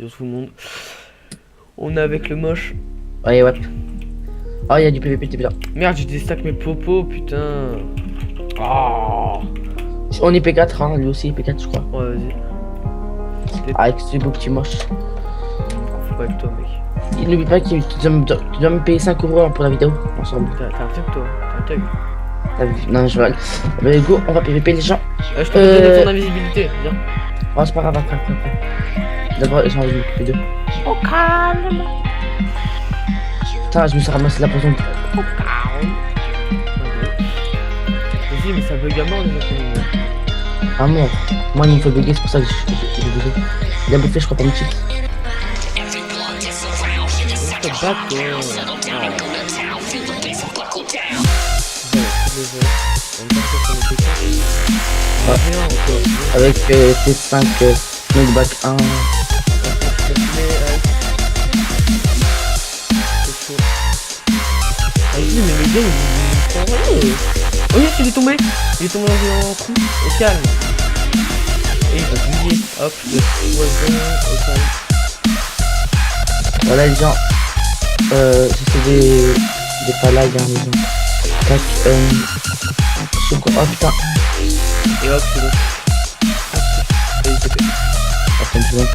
bonjour tout le monde. On est avec le moche. Ouais, ouais. Oh, il y a du PVP, t'es bien. Merde, j'ai déstack mes popos, putain. Oh. On est P4, hein, lui aussi, P4, je crois. Ouais, vas-y. Avec ce beau petit moche. Faut pas avec toi, mec. N'oublie pas que tu dois me payer 5 € pour la vidéo, ensemble. T'as un tug, toi. T'as un tug. T'as vu? Non, je vais. Bah, go, on va PVP les gens. Je peux te donner ton invisibilité, viens. Oh, c'est pas grave, après. D'abord, j'ai envie de m'occuper d'eux. Au calme. Putain, je me suis ramassé la poison. Au calme. Vas-y, mais ça bug à mort déjà. Ah, mort. Moi, il me fait bugger, c'est pour ça que j'ai bougé. Il a bouffé, je crois, pas une cheat. Te battre, quoi. Avec T5 knockback 1. Vas-y, mais le gars il prend rien. Oh yes, il est tombé dans un trou, au calme. Et il va bouger. Hop, le poison, au calme. Voilà les gens. J'essaie des palagues, hein, les gens. Tac, oh putain. Et hop, c'est bon. Et il s'est fait. Attends une seconde.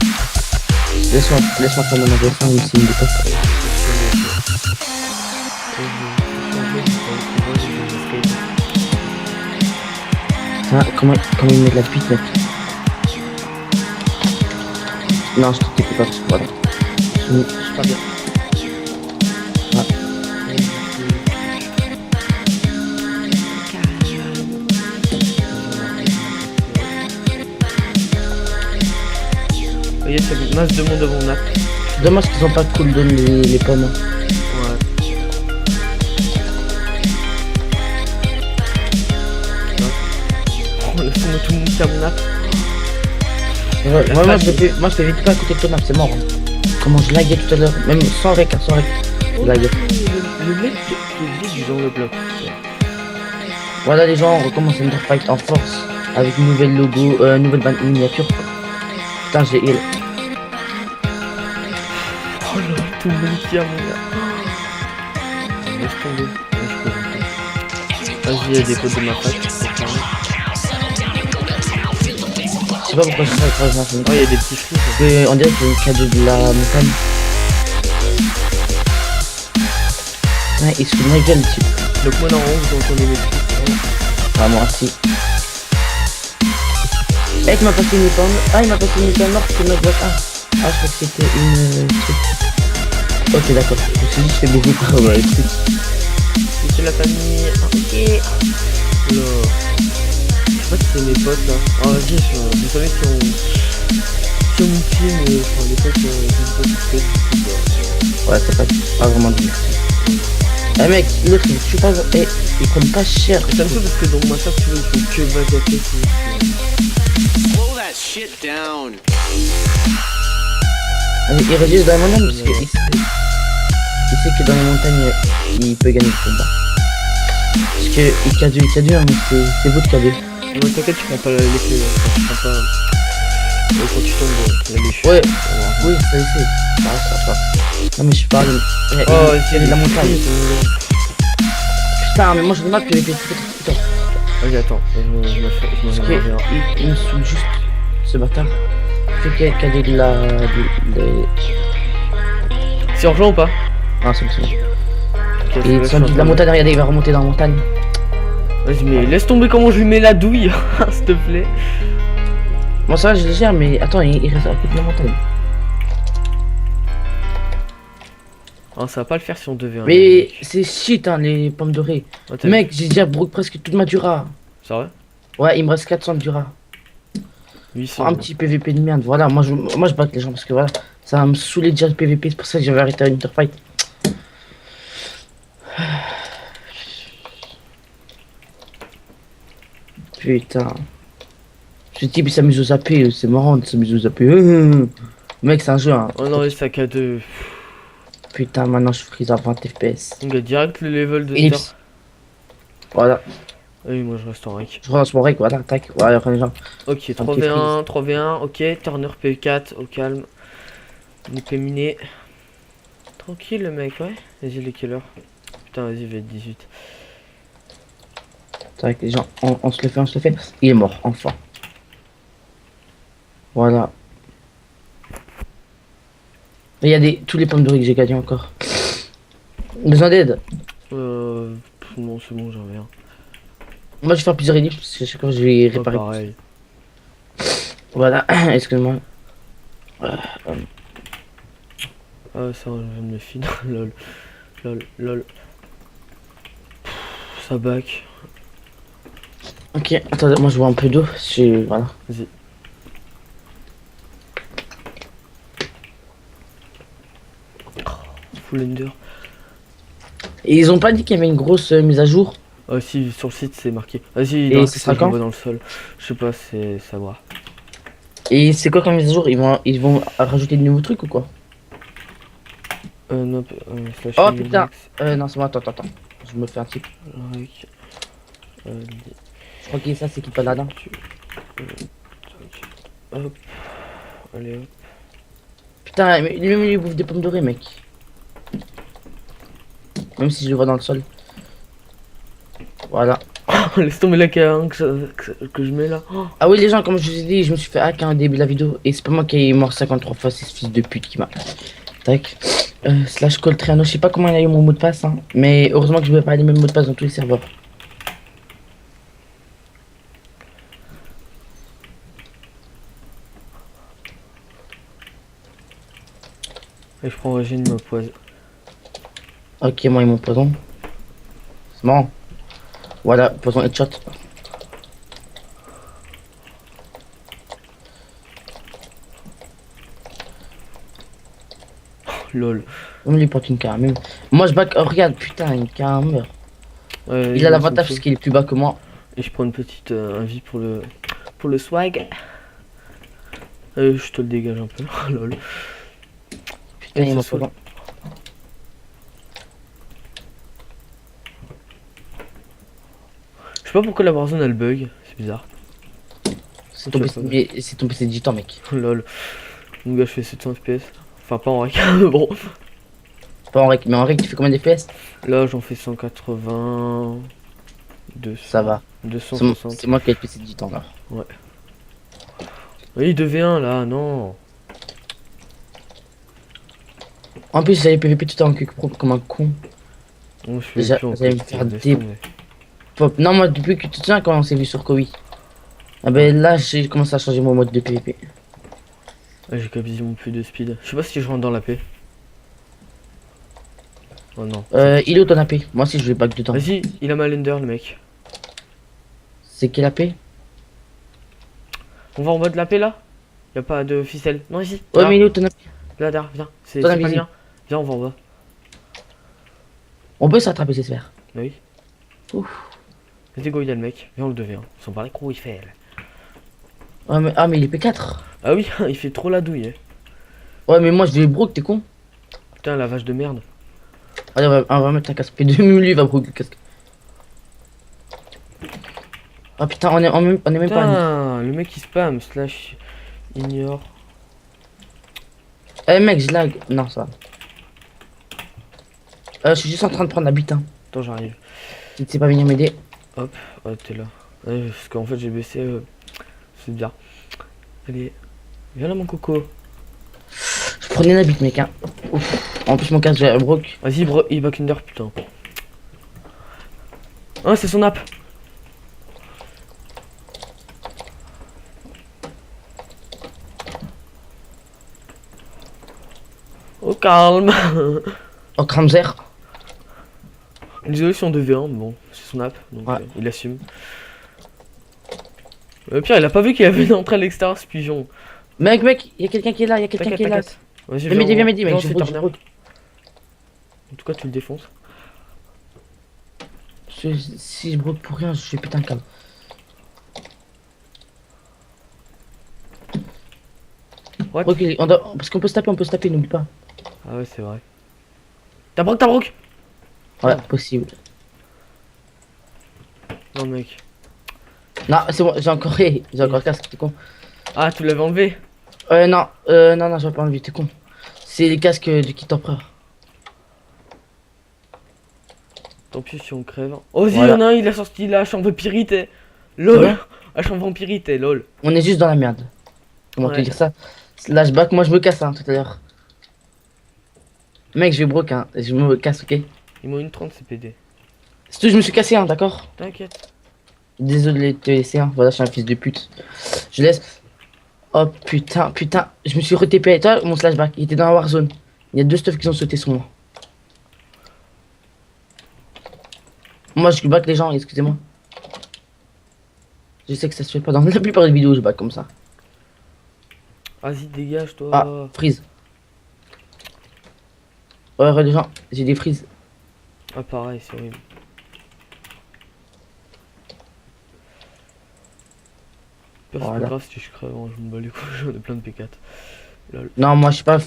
Laisse-moi faire mon agressant, il s'est mis des postes. Ah, comment il met de la pute, mec. Non, je te t'écoute pas, voilà. Je suis pas bien. Ah. Oh yes, il y a une masse de monde devant map. Dommage qu'ils ont pas de cooldown les pommes. Ouais. Oh, laisse-moi tout le monde qui a mon map. Ouais, moi je fais vite pas à côté de ton map, c'est mort. Hein. Comment je laguais tout à l'heure, même sans rec, je laguais. Le mec qui est dans le bloc. Voilà les gens, on recommence une fight en force avec une nouvelle logo, nouvelle bande miniature. Putain, j'ai heal. Oh là, tout le monde qui a mon gars. Laisse tomber. Vas-y, il y a des potes de ma fac. Je sais pas pourquoi je fais ça. Oh, il y a des petits flous. On dirait qu'il y a une cadeau de la montagne. Putain, il se fout de ma gueule, type. Donc moi dans 11, donc on est les trucs. Ah, moi aussi. Eh, il m'a passé une épingle. Ah, il m'a passé une épingle morte que notre boîte. Ah, je crois que c'était une truc. Ok, d'accord. Je me suis dit, je fais baiser par les trucs. C'est la famille. Ok. Oula. Je sais pas si c'est mes potes là. Ah, vas-y, vous savez si on film, enfin les potes, Ouais, c'est pas vraiment du. Eh mec, l'autre il tue pas. Eh, ils prennent pas cher. ça me fait parce que dans ma tête, tu vois, il faut que baguetter. Slow that shit down. Il résiste dans les montagnes parce qu'il sait que dans les montagnes il peut gagner le combat. Parce que il K2, hein, mais c'est vous de K2. Non, t'inquiète, tu prends pas l'effet. Tu prends pas. Quand tu tombes, la lèche. Ouais, oui, ça y est. Ça va. Non, mais je parle. Oh, c'est de la montagne. Putain, mais moi je demande que les putain. Vas-y, attends, je me Parce qu'il me saoule juste ce bâtard. C'est qu'il y a de la. C'est urgent ou pas? Ah, c'est bon. Okay, Il descend de la montagne, regardez, il va remonter dans la montagne. Vas-y, mais laisse tomber comment je lui mets la douille, s'il te plaît. Bon, ça va, je les gère, mais attends, il reste à côté de la montagne. Oh, ça va pas le faire si on devait. Mais c'est shit, hein, les pommes dorées. Oh, Mec, j'ai déjà broke presque toute ma dura. C'est vrai? Ouais, il me reste 400 de dura. 800. Un petit PVP de merde, voilà. Moi je batte les gens parce que voilà, ça va me saouler déjà le PVP, c'est pour ça que j'avais arrêté à Interfight. Putain. Ce type il s'amuse au zappé, c'est marrant de s'amuser au zappé. Mec, c'est un jeu, hein. Oh non, les sacs à deux. Putain, maintenant je freeze à 20 FPS. On gagne direct le level de. Ellipse. Voilà. Oui, moi je reste en rec. Je relance mon rec, voilà, tac. Voilà, les gens. Ok, 3v1, 3v1, ok. Turner P4, au calme. On est miné. Tranquille le mec, ouais. Vas-y, il est quelle heure? Putain, vas-y, il va être 18. C'est vrai que les gens, on se le fait, on se le fait. Il est mort, enfin. Voilà. Il y a tous les pommes de riz que j'ai gagné encore. Besoin d'aide? Non, c'est bon, j'en reviens. Moi je vais faire plusieurs énigmes parce que chaque fois je vais Pas réparer. pareil. Voilà, excuse-moi. Ah, ça, je viens de me finir. Lol. Lol. Ça back. Ok, attendez, moi je vois un peu d'eau. Voilà. Vas-y. Full ender. Et ils ont pas dit qu'il y avait une grosse mise à jour. Ah si, sur le site c'est marqué. Vas-y, Et ce sera quand? dans le sol. Je sais pas, c'est savoir. Et c'est quoi comme mise à jour? Ils vont rajouter de nouveaux trucs ou quoi? Non, slash Oh putain. Linux, Non c'est moi, attends. Je me fais un truc. rec, Je crois que ça c'est qui paladin. hop. Allez hop. Putain, mais lui il bouffe des pommes de riz mec. Même si je le vois dans le sol. Voilà. Laisse tomber la K1 que je mets là. Ah oui les gens, comme je vous ai dit, je me suis fait hack au début de la vidéo. Et c'est pas moi qui est mort 53 fois, c'est ce fils de pute qui m'a. Tac. Slash Coltriano, je sais pas comment il a eu mon mot de passe, hein. Mais heureusement que je vais pas les mêmes mots de passe dans tous les serveurs. Et je prends régime ma poison. Ok, moi et mon poison. C'est marrant. Voilà, poison headshot. Lol. On lui porte une carre, même. Moi je back. Oh, regarde, putain, une carre meurt. Il a l'avantage parce qu'il est plus bas que moi. Et je prends une petite invite pour le swag. Je te le dégage un peu. Lol. Putain, il ce m'a soit- pas. Je sais pas pourquoi la Warzone a le bug, c'est bizarre. C'est ton PC de temps, mec. Lol. Mon gars, je fais 700 FPS. Enfin, pas en rec. Bon. Pas en rec, mais en rec, tu fais combien d'FPS? Là, j'en fais 180. 200. Ça va. 260. C'est moi qui ai le PC de temps là. Oui, 2v1 là, non. En plus, j'avais PVP tout en quick pro comme un con. Bon, je fais Déjà, plus en vous allez me fait, faire laisse des- tomber. Pop. Non, moi, depuis que tu te souviens quand on s'est vu sur Kowi. Ah ben là, j'ai commencé à changer mon mode de PVP. Ah, j'ai quasiment plus de speed. Je sais pas si je rentre dans la paix. Oh non. Il est où ton AP? Moi aussi, je vais back dedans. Vas-y, il a mal under le mec. C'est quel AP? On va en mode la paix là? Y a pas de ficelle. Non, ici. Ouais, Là, mais il est où ton AP? là, derrière, viens. C'est Ton pas invisible. bien. Viens, on va en bas. On peut s'attraper ces sphères. Bah oui. Ouf. Vas-y, go, il y a le mec. Viens, on le devient. Sans parler gros, il fait. Ah, mais il est P4. Ah oui, il fait trop la douille. Ouais, mais moi, je vais broke, t'es con. Putain, la vache de merde. Allez, on va mettre un casque P2. Lui, il va broke le casque. Ah putain, on est même pas. Putain, le mec il spam, slash ignore. Eh mec, je lag. Non, ça va. Je suis juste en train de prendre la bite. Hein. Attends, j'arrive. Tu ne sais pas venir m'aider. Hop, ouais, t'es là. Ouais, parce qu'en fait j'ai baissé. C'est bien. Allez, viens là mon coco. Je prenais la bite, mec. Hein. Ouf. En plus, mon casque, j'ai broke. Vas-y, il back under, putain. Ah, c'est son app. Au calme. Oh, Kramzer. Désolé si on devait un, bon, c'est son app, donc Ouais. il assume. Pierre, il a pas vu qu'il y avait une entrée à l'extérieur, ce pigeon. Mec, il y a quelqu'un qui est là. Il y a quelqu'un T'inquiète, qui est là. t'inquiète. Vas-y, Viens m'aider, mec. Viens, Je c'est broke, Turner. je broke. En tout cas, tu le défonces. Si je broke pour rien, je suis putain calme. What? Ok, parce qu'on peut se taper, n'oublie pas. Ah ouais, c'est vrai. T'as broke. Ouais, Ah. possible. Non, mec. Non, c'est bon, j'ai encore le casque, t'es con. Ah, tu l'avais enlevé? Non, j'avais pas envie, t'es con. C'est les casques du kit empereur. Tant pis si on crève. Oh, si, Voilà. y'en a un, il a sorti la chambre vampirite. C'est LOL. vrai La chambre vampirite, lol. On est juste dans la merde. Comment te Ouais. dire ça? Slashback, moi je me casse hein, tout à l'heure. Mec, je vais broke hein. Je me casse, ok? Ils m'ont une 30 CPD. C'est tout, je me suis cassé hein, d'accord? T'inquiète. Désolé de te laisser hein. Voilà, je suis un fils de pute. Je laisse. Oh putain, putain. Je me suis re-TP. Toi, mon slashback, il était dans la Warzone. Il y a deux stuffs qui ont sauté sur moi. Moi, je back les gens, excusez-moi. Je sais que ça se fait pas dans la plupart des vidéos, je back comme ça. Vas-y, dégage, toi. Ah, freeze. Ouais, les gens, j'ai des freeze. Ah, pareil, c'est horrible. C'est Voilà. pas grave si je crève, hein, je me bats les couilles, j'en ai plein de P4. Lol. Non, moi, je suis pas.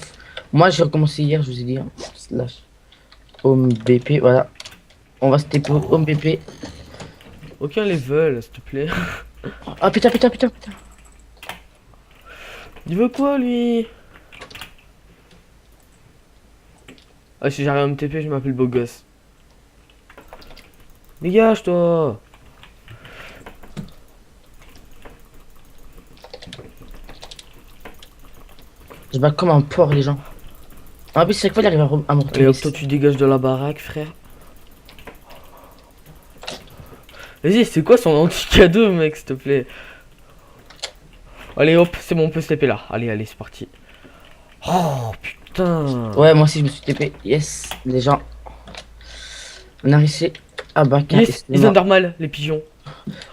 Moi, j'ai recommencé hier, je vous ai dit. Hein. Slash. Home BP, voilà. On va se taper Home BP. Aucun level, s'il te plaît. Ah putain, putain, putain, putain. Il veut quoi, lui? Ah, si j'arrive à me TP, je m'appelle beau gosse. Dégage, toi. Je back comme un porc, les gens. En plus, chaque fois, il arrive à me Allez retrouver. hop, toi tu dégages de la baraque, frère. Vas-y, c'est quoi son anti-cadeau, mec, s'il te plaît? Allez hop, c'est bon, on peut se taper là. Allez, allez, c'est parti. Oh putain. Ouais, moi aussi, je me suis TP. Yes, les gens. On a réussi à back. Yes, les normal, les pigeons.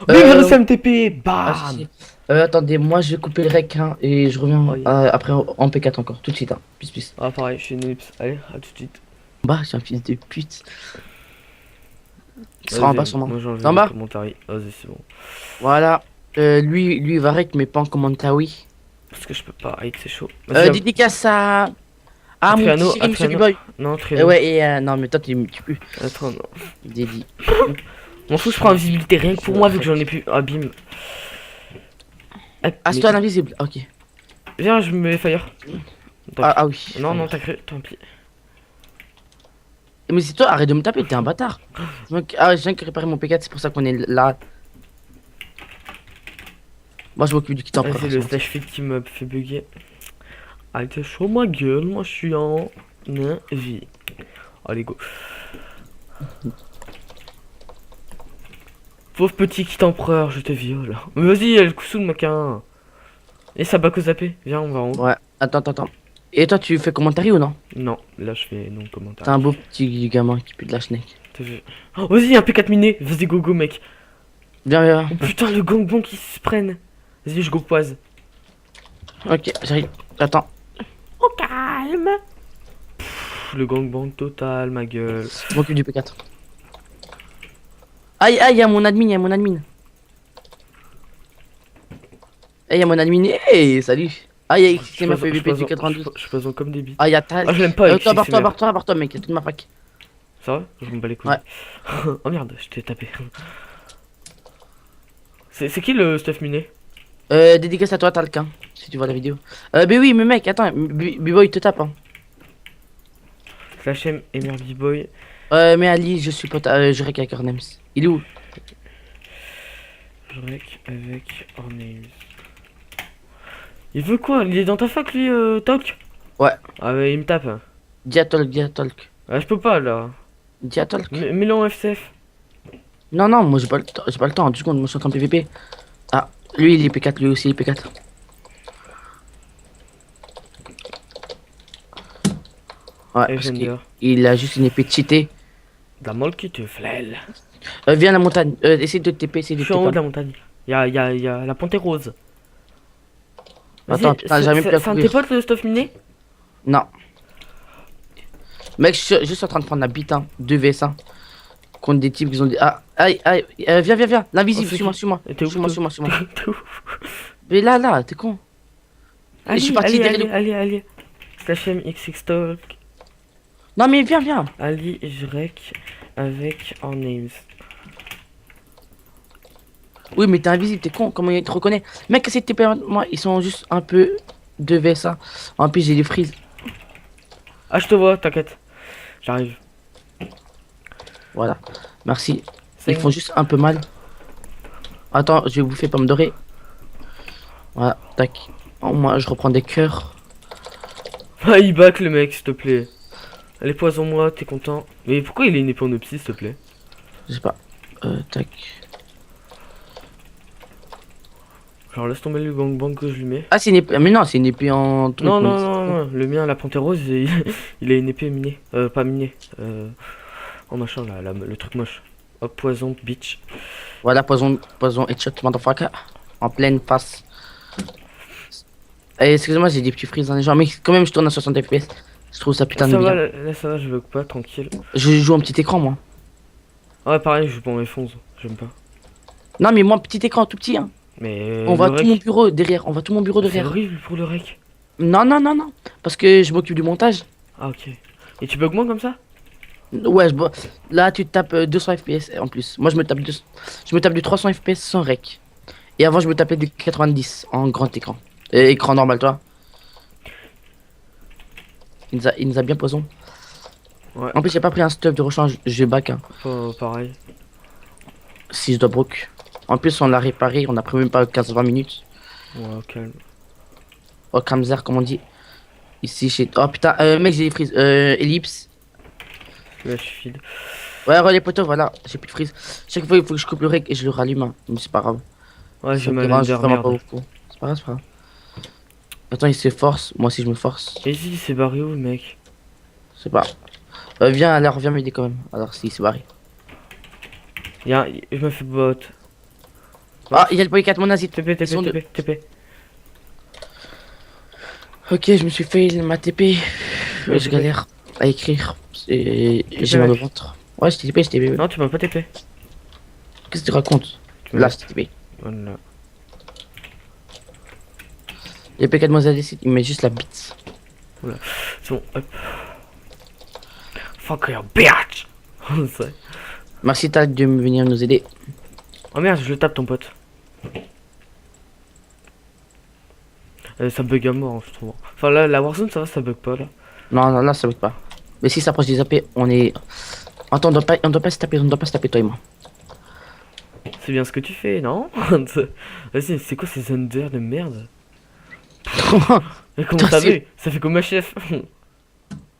Mais Euh, il a réussi à me TP. Ah, Bam. si, si. Attendez, moi, je vais couper le rec hein, et je reviens Oh, après en P4 encore, tout de suite. Hein. Peace. Ah pareil, je suis une ellipse. Allez, à tout de suite. Bah, je suis un fils de pute. Il sera en Vas-y, bas sûrement. moi, j'ai enlevé En les bas. commentaires. Vas-y, c'est bon. Voilà. Lui, il va rec, mais pas en commentaire, oui. Parce que je peux pas, Aïe, c'est chaud. Vas-y, Dédicace à. Ah, mon Adriano, petit chéri, monsieur Adriano. B-Boy. non, très bien. Ouais, et non, mais toi, tu peux. Attends, non. Dédi. M'en fous, je prends invisibilité rien que pour moi, vu que j'en ai plus. Ah, bim. Ah, Ah, c'est toi l'invisible, ok. viens, je me mets fire. Tant Ah oui. pis. Non, non, t'as cru, tant pis. Mais c'est toi, arrête de me taper, t'es un bâtard. Ah, je viens de réparer mon P4, c'est pour ça qu'on est là. Moi, je m'occupe du kit en Vas-y, le slash feed qui me fait bugger. Allez, t'es chaud ma gueule, moi je suis en vie. Allez, go. Pauvre petit kit empereur, je te viole. Mais vas-y, elle coup sous le maquin. Et ça back au zappé. Viens, on va en haut. Ouais, attends. Et toi, tu fais commentaire ou non? Non, là je fais non commentaire. T'es un beau petit gamin qui pue de la schneck. T'as vu. Oh, vas-y, un P4 miné. Vas-y, go go, mec. Viens. Oh putain, le gangbang qui se prennent. Vas-y, je go poise. Ok, j'arrive. Attends. Au calme. Le gangbang total, ma gueule. Je m'occupe du P4. Aïe, y'a mon admin, Eh, y'a mon admin. Hey, salut. Aïe, c'est ma PVP du 92. Je passe comme des bites. Ah, y'a Tal. Ah, je l'aime pas. avec Toi, XXMR. barre-toi, mec, y'a toute ma fac. Ça va? Je me bats les couilles. Ouais. Oh merde, je t'ai tapé. C'est qui le stuff miné? Dédicace à toi, Talc, si tu vois la vidéo. Mais oui, mais mec, attends, B-Boy te tape, hein. Slash M et Merde B-Boy. Mais Ali, je suis pote, je rec avec Ornems. Il est où? Je rec avec Ornames. Il veut quoi? Il est dans ta fac lui, Talk? Ouais. Ah ouais, il me tape. Diatolk. Ah, je peux pas là. Diatolk. Mets-le en FCF. Non, moi j'ai pas le temps, du coup, moi je suis en train de PVP. Ah, lui il est P4, lui aussi il est P4. Ouais, parce Agender. qu'il a juste une épée cheatée. La molle qui te flèle. Viens à la montagne, essaye de te TP, essaye Je de suis en haut de TP. la montagne. Y'a la panthère rose. Attends, Vas-y, putain, j'ai jamais pu la c'est un de courir. tes potes le stuff miné? Non. Mec, je suis juste en train de prendre la bite, hein. 2vs1. Contre des types qui ont dit. Ah, aïe, viens. L'invisible, Oh, c'est suis-moi. Et t'es où? Suis-moi. T'es où? Mais là, t'es con. Allez, je suis parti derrière le- allez. Slash M XX Talk. Non, mais viens. Ali, je rec avec Ornames. Oui, mais t'es invisible, t'es con. Comment il te reconnaît? Mec, essaye de TP moi. Ils sont juste un peu 2vs1. En plus, j'ai des freeze. Ah, je te vois, t'inquiète. J'arrive. Voilà. Merci. Ça y Ils est. font juste un peu mal. Attends, je vais bouffer pomme dorée. Voilà, tac. Oh, moi, je reprends des cœurs. Ah, il back le mec, s'il te plaît. Allez, poison-moi, t'es content. Mais pourquoi il est une épée en opsie, s'il te plaît? Je sais pas. Tac. Alors, laisse tomber le gangbang que je lui mets. Ah, c'est une épée. Mais non, c'est une épée en truc. Non, mais non, c'est- non, non, le mien, la panthère rose, il a une épée minée. Pas minée. En machin, là, le truc moche. Hop, poison, bitch. Voilà, poison headshot, motherfucker. En pleine face. Eh, excusez-moi, j'ai des petits frises dans les jambes. Mais quand même, je tourne à 60 FPS. Je trouve ça putain de Ça va, bien. là, ça va, je veux pas, tranquille. Je joue en petit écran, moi. Ouais, pareil, je joue pas en F11, j'aime pas. Non, mais moi, petit écran, tout petit. Hein. Mais. On voit le tout mon rec, bureau derrière. On voit tout mon bureau c'est derrière. horrible pour le rec. Non, non, non, non. Parce que je m'occupe du montage. Ah, ok. Et tu bugs moins comme ça? Ouais, là, tu tapes 200 FPS en plus. Moi, je me tape du 300 FPS sans rec. Et avant, je me tapais du 90 en grand écran. Écran normal, toi. Il nous a bien poison. Ouais. En plus, j'ai pas pris un stuff de rechange. Je back. Hein, Pas pareil. si je dois broke. En plus, on l'a réparé. On a pris même pas 15-20 minutes. Ouais, calme. Au Kramzer, comme on dit. Ici, chez. Oh putain, mec, j'ai des frises. Ellipse. Là, je suis feed. Ouais, les poteaux, voilà. J'ai plus de frises. Chaque fois, il faut que je coupe le rec et je le rallume. Hein. Mais c'est pas grave. Ouais, Ça j'ai me mal dérange under, vraiment pas merde. beaucoup. C'est pas grave, c'est pas grave. Attends, il se force. Moi aussi, je me force. Et si, c'est barré où, le mec? C'est pas. Viens, alors, viens m'aider quand même. Alors, si, c'est barré. Je me fais bot. Ah, il y a le polycat monazite. TP, Ils sont TP, TP, TP. Ok, je me suis fait ma TP. Ouais, Je TP. galère à écrire. Et j'ai mal au ventre. Ouais, je t'ai TP, je t'ai TP. Non, tu m'as pas TP. Qu'est-ce que tu racontes? Tu Là, m'as- je t'ai TP. Voilà. Les P4 monazite, il met juste la bite. C'est bon, hop. Fuck your bitch! Ça- Merci, Tag, de venir nous aider. Oh merde, je le tape ton pote. Ça bug à mort, je trouve. Enfin là, la Warzone, ça va, ça bug pas là. Non, non, là, ça bug pas. Mais si ça approche des AP, on est. Attends, on doit pas se taper, on doit pas se taper, toi et moi. C'est bien ce que tu fais, non? Vas-y, c'est quoi ces under de merde? Mais comment Putain, t'as c'est- vu? Ça fait comme HF.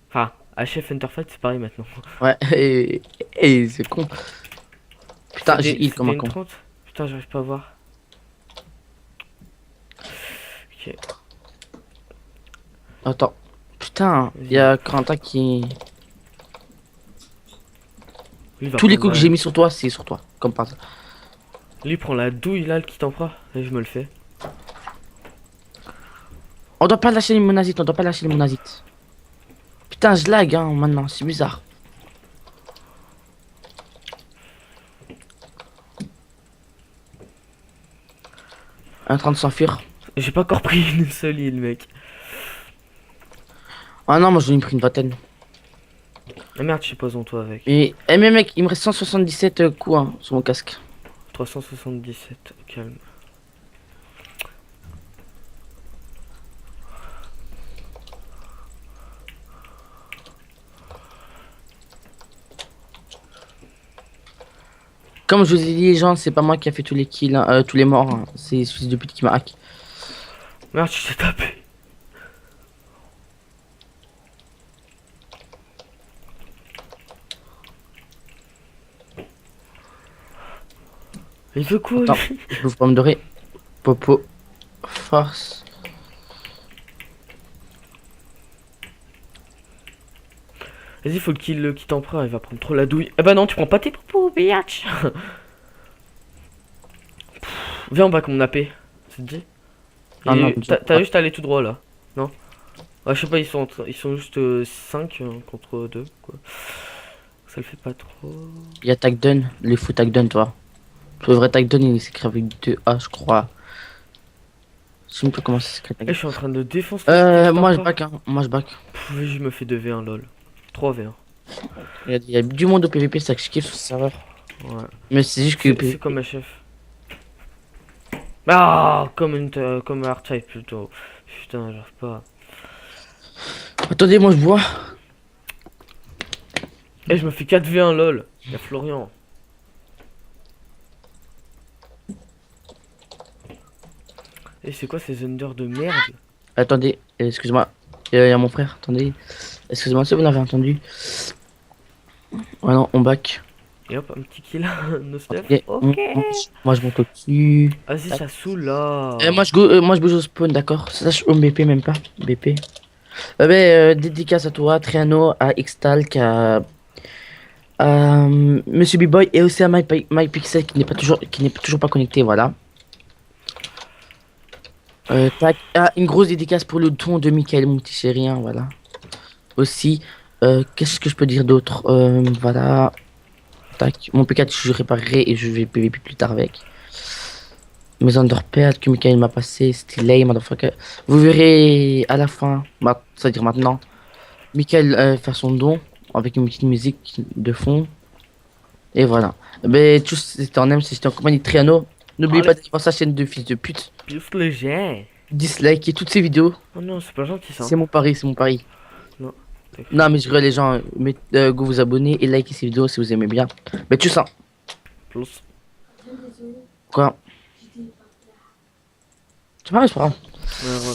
Enfin, HF Interfight, c'est pareil maintenant. Ouais, et c'est con. Putain, j'ai heal comme un une con. 30. Putain, j'arrive pas à voir. Ok. Attends. Putain, il y a Quentin qui. Lui, va Tous les prendre coups que j'ai mis sur toi, c'est sur toi. Comme par hasard. Lui prend la douille là, le kit emprunt. Et je me le fais. On doit pas lâcher les monazites, on doit pas lâcher les monazites. Putain, je lag hein maintenant, c'est bizarre. En train de s'enfuir. J'ai pas encore pris une seule île, mec. Ah non, moi j'en ai pris une vingtaine. Ah merde, je suis poison toi avec. Mais mec, il me reste 177 coups hein, sur mon casque. 377, calme. Comme je vous ai dit les gens, c'est pas moi qui a fait tous les kills, hein, tous les morts. Hein. C'est ce fils de pute qui m'a hack. Merde, je t'ai tapé. Il veut quoi Attends, lui? je vous pomme dorée. Popo. Force. Vas-y, faut le kit emprunt, il va prendre trop la douille. Eh bah non, tu prends pas tes propos, biatch. Viens, on va comme on a paix. Ça te dit? Ah non, T'as juste à aller tout droit là. Non? Ouais, je sais pas, ils sont juste 5 contre 2 quoi. Ça le fait pas trop. Il y a Tagdun, les fous Tagdun, toi. Le vrai Tagdun, il s'écrit avec 2A, je crois. Je sais même pas comment ça s'écrit. Eh, je suis en train de défoncer. Moi je back, hein. Moi je back. Je me fais 2v1 lol. 3v1. Il y a du monde au PVP, c'est ça que je kiffe sur ce serveur. Ouais. Mais c'est juste que. C'est comme HF. Ah, comme Archetype plutôt. Putain, j'arrive pas. Attendez, moi je bois. Eh, je me fais 4v1 lol. Y'a Florian. Eh, c'est quoi ces under de merde? Attendez, excuse-moi. Il y a mon frère, attendez. Excusez-moi si vous l'avez entendu. Ouais, non, on back. Et hop, un petit kill. No stuff. Ok. Ok. Moi, je monte au-dessus. Vas-y, ça saoule là. Moi, je bouge au spawn, d'accord. Slash home BP, même pas. BP. Dédicace à toi, Triano, à Xtalk, à Monsieur B-Boy et aussi à MyPixel qui n'est toujours pas connecté, voilà. Tac. Ah, une grosse dédicace pour le don de Michael, mon petit chérien, voilà. Aussi, qu'est-ce que je peux dire d'autre? Voilà. Tac. Mon P4, je réparerai et je vais PVP plus tard avec. Mes underpads que Michael m'a passé, c'était lame, motherfucker. Vous verrez à la fin, c'est-à-dire maintenant, Michael faire son don avec une petite musique de fond. Et voilà. Ben, tous, c'était en M, c'était en compagnie de Triano. N'oubliez pas d'aller voir sa chaîne de fils de pute. Juste le jet. Dislike et toutes ses vidéos. Oh non, c'est pas gentil ça. C'est mon pari, c'est mon pari. Non. Non, mais je dirais les gens, go vous abonner et likez ces vidéos si vous aimez bien. Mais tu sens. Plus. Quoi? Tu parles, c'est pas grave. Ouais.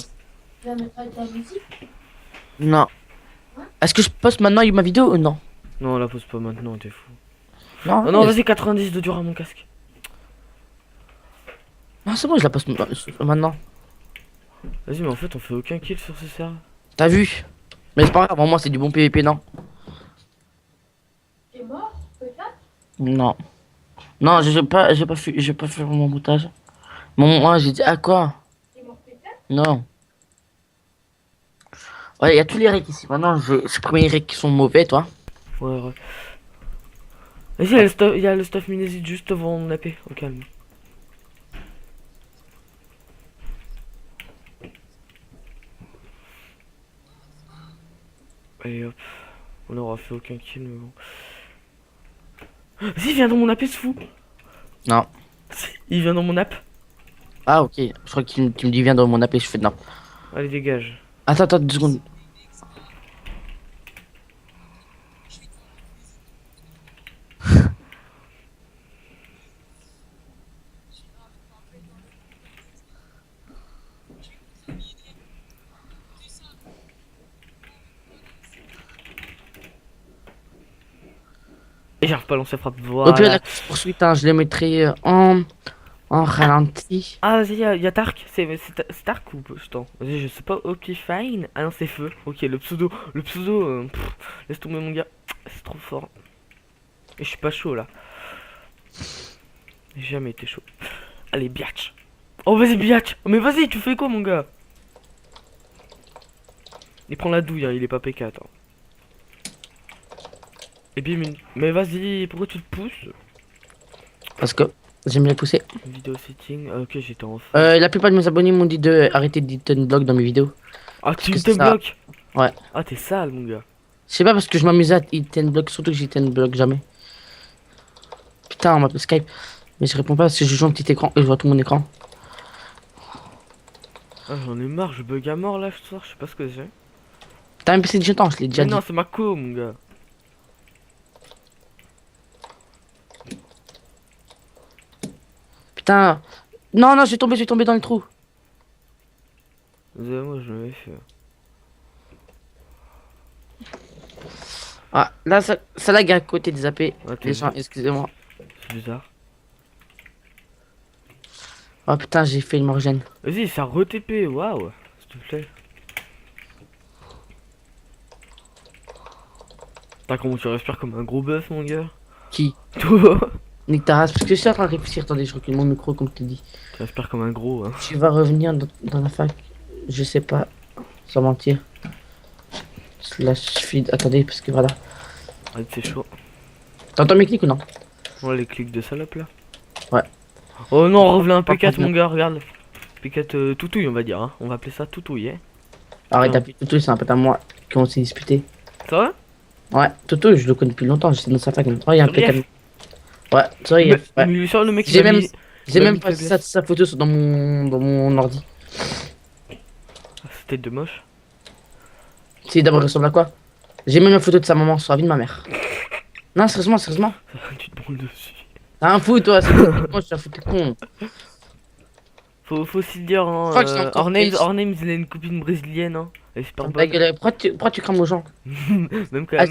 Tu vas mettre pas ta musique? Non. Est-ce que je poste maintenant ma vidéo ou non? Non, la pose pas maintenant, t'es fou. Non, Oh non, vas-y, 90 de dur à mon casque. Non, c'est bon, je la poste maintenant. Vas-y, mais en fait, on fait aucun kill sur ce serveur. T'as vu? Mais c'est pas grave, moi c'est du bon PVP, non? T'es mort? Peut-être? Non. Non, j'ai pas fait mon montage. Moi, j'ai dit, à quoi? T'es mort peut-être? Non. Ouais, il y a tous les recs ici. Maintenant, je vais supprimer les recs qui sont mauvais, toi. Ouais. Vas-y, il y a le stuff minésite juste devant mon AP, au calme. Allez hop, on aura fait aucun kill, mais bon. Vas-y, viens dans mon AP, ce fou. Non. Il vient dans mon app. Ah, ok. Je crois que tu me dis, viens dans mon appel, je fais non. Allez, dégage. Attends, 2 secondes. Et j'arrive pas à lancer frappe, Au pire, voilà. la poursuite, hein, je les mettrai en ralenti. Ah, vas-y, y a Tark. C'est Tark ou putain. Vas-y, je sais pas. Ok, fine. Ah non, c'est feu. Ok, le pseudo. Laisse tomber, mon gars. C'est trop fort. Et je suis pas chaud là. J'ai jamais été chaud. Allez, biatch. Oh, vas-y, biatch. Oh, mais vas-y, tu fais quoi, mon gars? Il prend la douille, hein, il est pas PK, attends. Et bim, mais vas-y, pourquoi tu te pousses? Parce que j'aime bien pousser. Vidéo setting. Ok, j'étais en off. La plupart de mes abonnés m'ont dit de arrêter de bloc dans mes vidéos. Ah, tu parce te que ça- bloques? Ouais. Ah, t'es sale, mon gars. Je sais pas parce que je m'amuse à hit block, surtout que j'hit block jamais. Putain, on m'appelle Skype. Mais je réponds pas parce que je joue un petit écran et je vois tout mon écran. Ah, j'en ai marre, je bug à mort là ce soir, je sais pas ce que c'est. T'as un PC de jeton, je l'ai déjà Mais dit. non, c'est ma co, mon gars. Putain. Non, je vais tomber dans le trou. Moi, je l'avais fait. Ah, là, ça lag à côté des AP. Ah, Les gens, excusez-moi. c'est bizarre. Oh putain, j'ai fait une morgène. Vas-y, ça re-TP, waouh, s'il te plaît. Putain, comment tu respires comme un gros bœuf, mon gars? Qui? Toi, Nique ta race, parce que je suis en train de réfléchir. Attendez, je recule mon micro comme tu dis. tu respires comme un gros, hein. Tu vas revenir dans la fac. Je sais pas, sans mentir. Slash feed. Attendez, parce que voilà. Ah, c'est chaud. T'entends mes clics ou non? Oh, les clics de salope là. Ouais. Oh non, revelé un Par P4, contre, mon gars, regarde. P4 toutouille, on va dire, hein. On va appeler ça toutouille, hein. Arrête Non. d'appeler Toto, c'est un pote à moi qui on s'est disputé. Ça va? Ouais, Toto, je le connais depuis longtemps, j'étais dans sa fac. Oh, il y a un Sur IF. PK. Ouais, sur IF, ouais. Mais il est sûr, le mec, J'ai il a même, mis- j'ai il a même mis passé faiblesse. sa photo dans mon ordi. Ah, c'était de moche. C'est d'abord il ressemble à quoi? J'ai même la photo de sa maman sur la vie de ma mère. Non, sérieusement. Tu te branles dessus. T'as un fou, toi, c'est moi, je suis un fou, t'es con. Faut aussi le dire, Je hein. crois que c'est encore Ornames, il a une copine brésilienne, hein. Elle est super Ta bonne. gueule, pourquoi tu crames aux gens? Même que, Ah,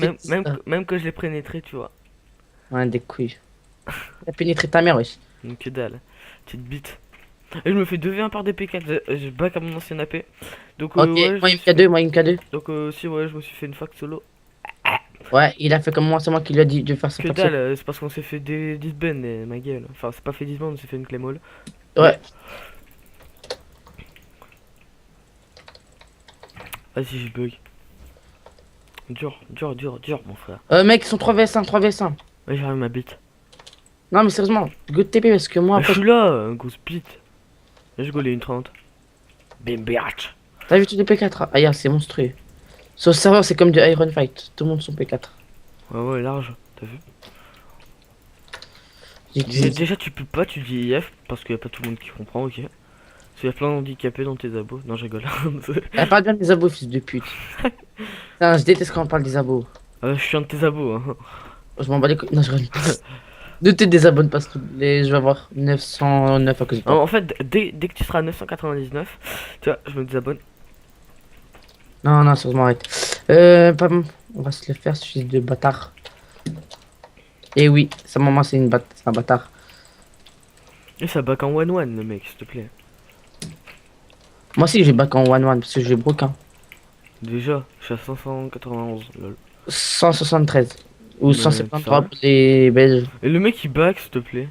même que je l'ai pénétré, tu vois. Ouais, des couilles. T'as pénétré ta mère, wesh. Donc que dalle. Petite bite. Et je me fais 2v1 par des P4. Je back à mon ancien AP. Donc, Ok, ouais, je moi me il me suis K2, moi il me K2. donc si, ouais, je me suis fait une fac solo. Ouais, il a fait comme moi, c'est moi qui lui ai dit de faire sa Que faction. dalle, c'est parce qu'on s'est fait des 10 bands, ma gueule. Enfin, c'est pas fait 10 bands, on s'est fait une claymall. Ouais. Vas-y, je bug. Dur, mon frère. Mec, ils sont 3vs1, 3vs1. Ouais, j'arrive ma bite. Non, mais sérieusement, go de TP parce que moi, Ah, je après, suis là, grosse bite. Là, je golais une 30. Bim, biatch. t'as vu tous les P4? Ah, yeah, c'est monstrueux. Sur le serveur, c'est comme du Iron Fight. Tout le monde sont P4. Ouais, large, t'as vu. J'ai- Déjà, tu peux pas, tu dis IF parce qu'il y a pas tout le monde qui comprend, ok. Parce qu'il y a plein d'handicapés dans tes abos. Non, je rigole. Elle parle bien des abos, fils de pute. Putain, je déteste quand on parle des abos. Je suis un de tes abos, hein. Je m'en bats les couilles. Non, je rigole. Ne te désabonne pas, s'il te plaît. Je vais avoir 909 à cause de toi. En fait, dès que tu seras à 999, tu vois, je me désabonne. Non, sérieusement, arrête. Pam, on va se le faire, ce fils de bâtard. Et oui, sa maman, c'est un bâtard. Et ça back en 1-1, le mec, s'il te plaît. Moi aussi, j'ai back en 1-1 parce que j'ai broken. Déjà, je suis à 591, lol. 173. Ou Mais 173 ça va. pour les Belges. Et le mec il back, s'il te plaît.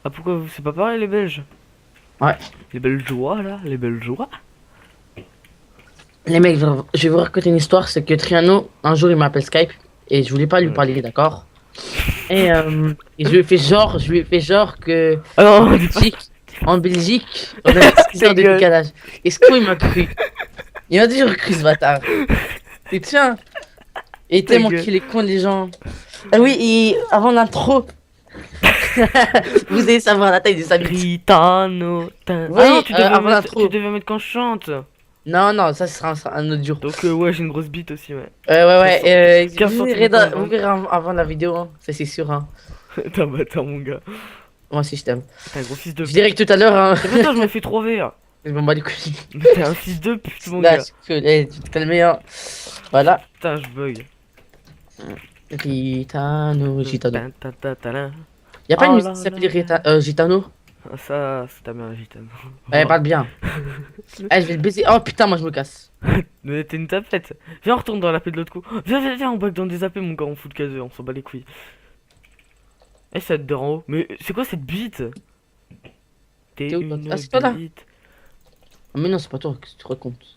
Ah, pourquoi c'est pas pareil, les Belges? Ouais. Les Belgeois, là, les Belgeois. Les mecs, je vais vous raconter une histoire. C'est que Triano, un jour, il m'appelle Skype. Et je voulais pas lui Ouais. parler, d'accord. Et je lui ai fait genre que Ah non, en Belgique, on a 6 heures de gueule. décalage. Et ce con, il m'a cru. Il m'a toujours cru, ce bâtard. Et tiens. Et Ta tellement gueule. qu'il est con, les gens. Ah oui, et avant l'intro, vous allez savoir la taille de sa bite. Ritano. Oui, Ah, tu devais, avant mettre, l'intro. tu devais mettre quand je chante. Non, ça sera un autre jour. Donc, ouais, j'ai une grosse bite aussi, ouais. Ouais. 15 Vous verrez, centimètres vous verrez avant la vidéo, hein. Ça c'est sûr. Hein. T'es un bâtard, mon gars. Moi aussi, je t'aime. T'es un gros fils de Je pute. dirais que tout à l'heure, hein. Putain, je me fais 3 verres. Je m'en bats les couilles. Mais t'es un fils de pute, mon Là, gars. tu te calmes, hein. Voilà. Putain, je bug. Gitano. Ta-ta-ta-ta-ta. Y'a pas Oh une musique là qui s'appelle là. Gitano? Ah, ça, c'est ta mère gitane. Elle parle bien. Eh, je vais le baiser. Oh putain, moi je me casse. Mais t'es une tapette. Viens, on retourne dans la paix de l'autre coup. Viens, on back dans des AP, mon gars, on fout le caseux, on s'en bat les couilles. Eh, ça te de en haut. Mais c'est quoi cette bite? T'es T'es où, toi une Ah, c'est toi, là. bite. Oh, mais non, c'est pas toi, qu'est-ce que tu racontes?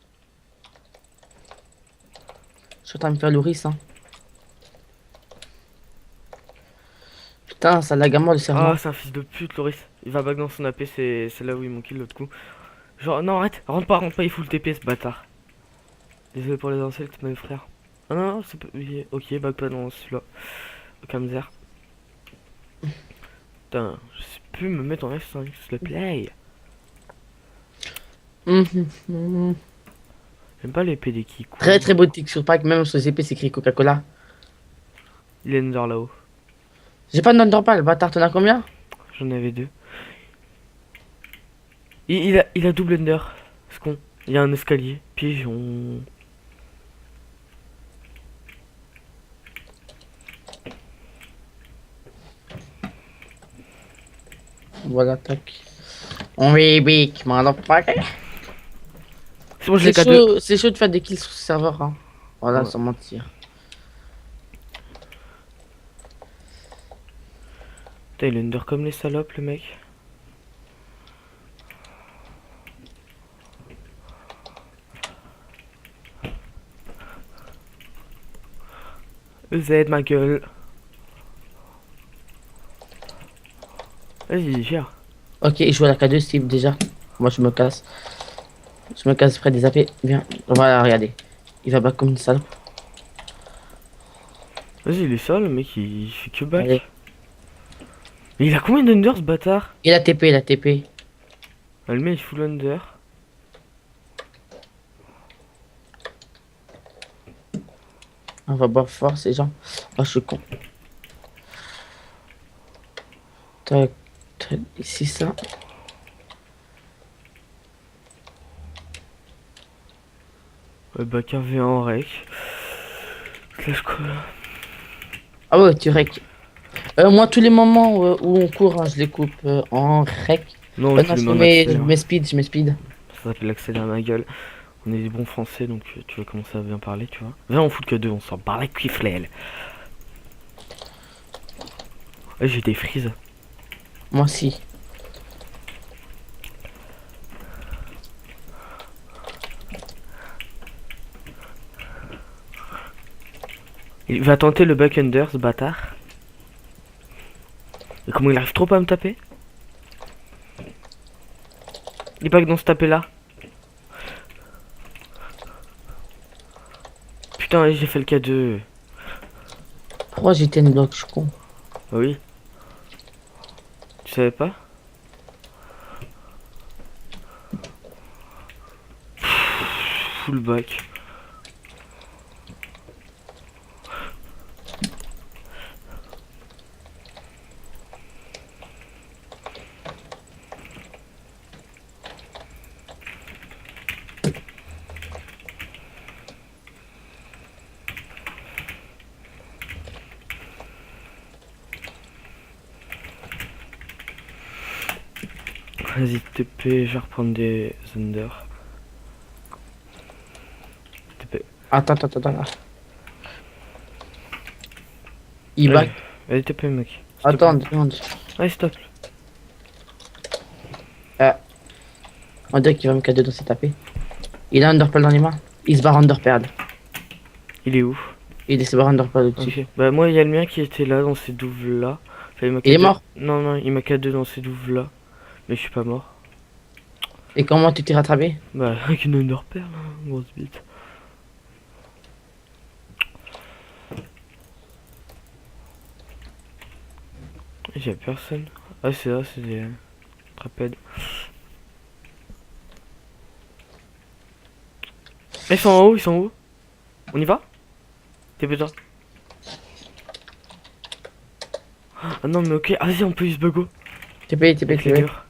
Je suis en train de me faire l'oris, hein. Putain, ça lag à mort le cerveau. Ah, c'est un fils de pute, Loris. Il va back dans son AP, c'est là où il manquait l'autre coup. Genre, non, arrête, rentre pas, il fout le TP, ce bâtard. Désolé pour les insultes, mes frères. Ah non, c'est pas. Ok, back pas dans celui-là. Kamzer. Putain, je sais plus me mettre en F5, s'il te plaît. Mhm. J'aime pas l'épée des kicks. Très très beau texture pack, même sur les épées c'est écrit Coca-Cola. Il est under là-haut. J'ai pas de non-normal, bâtard, t'en as combien? J'en avais deux. Il a double under. Ce con. Il y a un escalier. Pigeon. Voilà, tac. Oui, big, motherfucker. C'est bon, je l'ai C'est K2. chaud, c'est chaud de faire des kills sur ce serveur, hein. Voilà, Ouais. sans mentir. Putain, il est under comme les salopes, le mec. Z, ma gueule. Vas-y, gère. Ok, il joue à la K2, Steve, déjà. Moi, je me casse. Je me casse près des AP. Viens. Voilà, regardez. Il va back comme une salope. Vas-y, il est seul, le mec, il fait que back. Allez. Mais il a combien d'under, ce bâtard? Il a TP, il a TP. Ah, le mec, il fout l'under. On va boire fort ces gens. Oh, je suis con. Tac, tac, ici ça. Ouais, bac 1v1 en rec. Slash call. Ah ouais, tu rec. Moi, tous les moments où on court, hein, je les coupe en rec. Non, Non, tu le je mets en mets, je accélère. mets speed, je mets speed. Ça s'appelle accélère ma gueule. On est des bons français, donc tu vas commencer à bien parler, tu vois. Viens, on fout que deux, on s'en parle avec Quiflel. Ouais, j'ai des frises. Moi aussi. Il va tenter le back under, ce bâtard. Mais comment il arrive trop pas à me taper? Il est pas que dans ce tapé là. Putain, j'ai fait le K2. Pourquoi j'étais une bloc, je suis con. Ah oui. Tu savais pas? Full back. Vas-y, TP, je vais reprendre des under. TP. Attends, attends, attends, attends. Il Allez, back. allez, TP, mec. S'il te Attends, plaît. demande. Allez, stop. On dirait qu'il va me cadeau dans ses tapés. Il a un underpal dans les mains. Il se barre underpad. Il est où? Il se barre underpad au-dessus. Ok. Bah, moi, il y a le mien qui était là, dans ces douves là. Enfin, m'a Il est K2. mort. Non, non, il m'a K2 dans ces douves là. Mais je suis pas mort. Et comment tu t'es rattrapé? Bah, avec une underpair, là, grosse bite. J'ai personne. Ah, c'est là, c'est des trapèdes. Ils sont en haut, ils sont en haut. On y va? T'es peut-être. Ah non, mais ok. Ah, vas-y, on peut use buggo. TP, TP, Avec les TP. murs.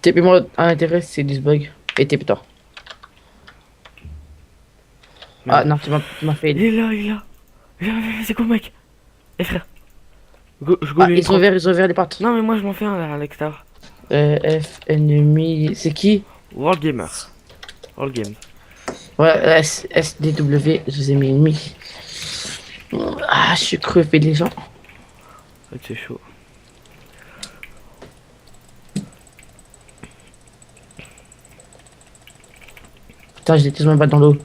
TP, moi, à l'intérêt, c'est du bug. Et TP, toi. Ah Merde. non, tu m'as fait. Il est là, il est là. Viens, c'est cool, mec. Eh frère. Je go Ah, les ils sont prendre. ouverts les portes. Non, mais moi, je m'en fais un là, à l'extérieur. F, ennemi. C'est qui? World Gamer. World Games. Ouais, SDW, je vous ai mis ennemi. Ah, je suis crevé, les gens. Ouais, c'est chaud. Putain, j'ai tellement pas dans l'eau.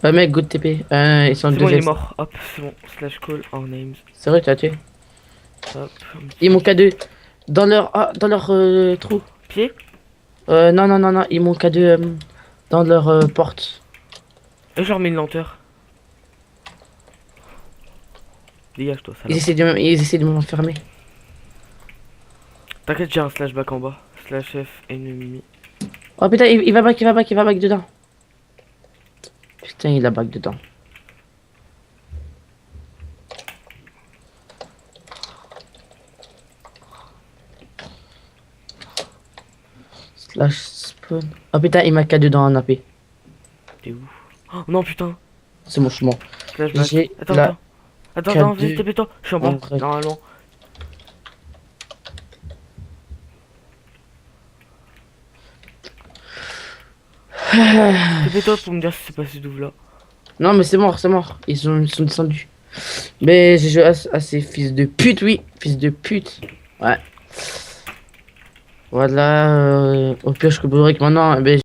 Mec, good TP. Ils sont C'est deux bon, il est S. mort. Hop, c'est bon. Slash call our names. C'est vrai, tu as tué. Hop. Ils m'ont K2 dans leur, dans leur trou. Pied. Non, non, non, non, ils m'ont K2 dans leur porte. Et je leur mets une lenteur. Dégage-toi, ça. Ils essaient de m'enfermer. T'inquiète, j'ai un slash back en bas. Slash F ennemi. Oh putain, il va back, il va back, il va back dedans. Putain, il a back dedans. Slash spawn. Oh putain, il m'a K2 dans un AP. T'es où? Oh non, putain. C'est mon chemin. Slash back. J'ai Attends, la attends. Attends, attends, K2 vas-y, TP-toi. Je suis en bas. en rec. Normalement. TP-toi pour me dire si c'est passé d'où là. Non, mais c'est mort, c'est mort. Ils sont descendus. Mais j'ai joué à ces fils de pute, oui. Fils de pute. Ouais. Voilà. Au pire, je peux que maintenant. Eh ben,